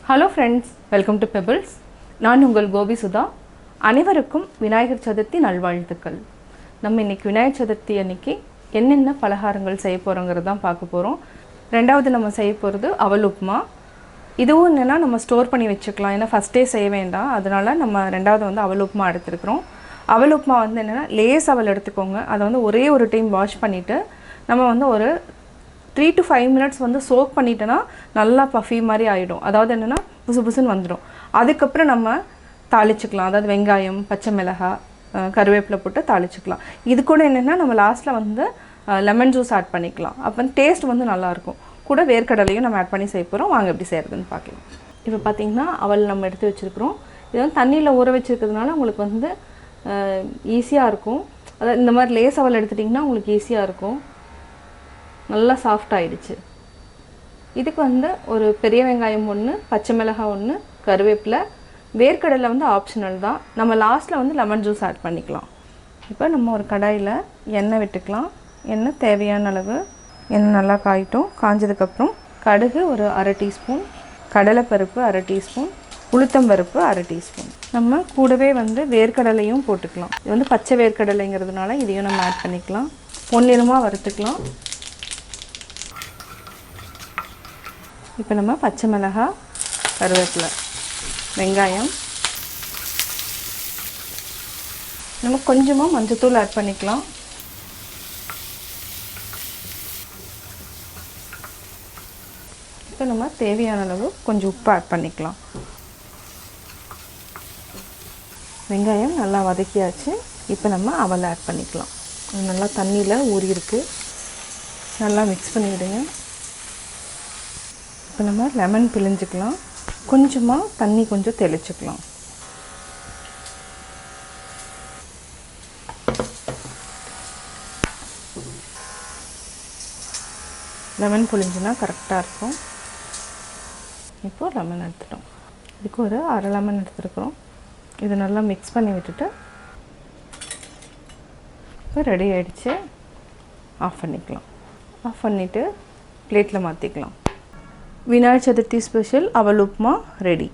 Hello friends, welcome to Pebbles. நான் உங்கள் கோபி சுதா. அனைவருக்கும் விநாயகர் சதுர்த்தி நல்வாழ்த்துக்கள். நம்ம இன்னைக்கு விநாயகர் சதுர்த்தி அன்னைக்கு என்னென்ன பலகாரங்கள் செய்ய போறோம்ங்கறத தான் பார்க்க போறோம். ரெண்டாவது நம்ம செய்ய போறது அவல் உப்புமா. இதுவும் என்னன்னா நம்ம ஸ்டோர் பண்ணி வச்சுக்கலாம். ஏன்னா ஃபர்ஸ்ட் டே செய்ய வேண்டாம். அதனால நம்ம ரெண்டாவது வந்து அவல் உப்புமா எடுத்துக்கிறோம். அவல் உப்புமா வந்து என்னன்னா லேஸ் அவல் எடுத்துக்கோங்க. அதை வந்து ஒரே ஒரு டைம் வாஷ் பண்ணிட்டு நம்ம வந்து ஒரு 3 to 5 minutes வந்து சோக் பண்ணிட்டேன்னா நல்லா பஃபி மாதிரி ஆகிடும். அதாவது என்னென்னா புசு புசுன்னு வந்துடும். அதுக்கப்புறம் நம்ம தாளிச்சுக்கலாம். அதாவது வெங்காயம், பச்சை மிளகாய், கருவேப்பிலை போட்டு தாளிச்சுக்கலாம். இது கூட என்னென்னா நம்ம லாஸ்ட்டில் வந்து லெமன் ஜூஸ் ஆட் பண்ணிக்கலாம். அப்போ வந்து டேஸ்ட் வந்து நல்லாயிருக்கும். கூட வேர்க்கடலையும் நம்ம ஆட் பண்ணி செய்ய போகிறோம். வாங்க எப்படி செய்கிறதுன்னு பார்க்கலாம். இப்போ பார்த்திங்கன்னா அவல் நம்ம எடுத்து வச்சுருக்கிறோம். இது வந்து தண்ணியில் ஊற வச்சுருக்கிறதுனால உங்களுக்கு வந்து ஈஸியாக இருக்கும். அதாவது இந்த மாதிரி லேஸ் அவல் எடுத்துட்டிங்கன்னா உங்களுக்கு ஈஸியாக இருக்கும். நல்லா சாஃப்ட் ஆயிடுச்சு. இதுக்கு வந்து ஒரு பெரிய வெங்காயம் ஒன்று, பச்சை மிளகாய் ஒன்று, கருவேப்பிலை, வேர்க்கடலை வந்து ஆப்ஷனல் தான். நம்ம லாஸ்ட்டில் வந்து லெமன் ஜூஸ் ஆட் பண்ணிக்கலாம். இப்போ நம்ம ஒரு கடாயில் எண்ணெய் விட்டுக்கலாம். எண்ணெய் தேவையான அளவு. எண்ணெய் நல்லா காயிட்டும். காஞ்சதுக்கப்புறம் கடுகு ஒரு அரை டீஸ்பூன், கடலைப்பருப்பு அரை டீஸ்பூன், உளுத்தம்பருப்பு அரை டீஸ்பூன். நம்ம கூடவே வந்து வேர்க்கடலையும் போட்டுக்கலாம். இது வந்து பச்சை வேர்க்கடலைங்கிறதுனால இதையும் நம்ம ஆட் பண்ணிக்கலாம். பொன்னிறமாக வறுத்துக்கலாம். இப்போ நம்ம பச்சை மிளகாய், கருவேப்பிலை, வெங்காயம், நம்ம கொஞ்சமாக மஞ்சத்தூள் ஆட் பண்ணிக்கலாம். இப்போ நம்ம தேவையான அளவு கொஞ்சம் உப்பு ஆட் பண்ணிக்கலாம். வெங்காயம் நல்லா வதக்கியாச்சு. இப்போ நம்ம அவல் ஆட் பண்ணிக்கலாம். நல்லா தண்ணியில் ஊறி இருக்கு. நல்லா மிக்ஸ் பண்ணிவிடுங்க. இப்போ நம்ம லெமன் பிழிஞ்சிக்கலாம். கொஞ்சமாக தண்ணி கொஞ்சம் தெளிச்சுக்கலாம். லெமன் பிழிஞ்சுனா கரெக்டாக இருக்கும். இப்போது லெமன் எடுத்துட்டோம். இதுக்கு ஒரு அரை லெமன் எடுத்துருக்குறோம். இது நல்லா மிக்ஸ் பண்ணி விட்டுட்டு இப்போ ரெடி ஆகிடுச்சு. ஆஃப் பண்ணிக்கலாம். ஆஃப் பண்ணிவிட்டு பிளேட்டில் மாற்றிக்கலாம். விநாயகர் சதுர்த்தி ஸ்பெஷல் அவல் உப்புமா ரெடி.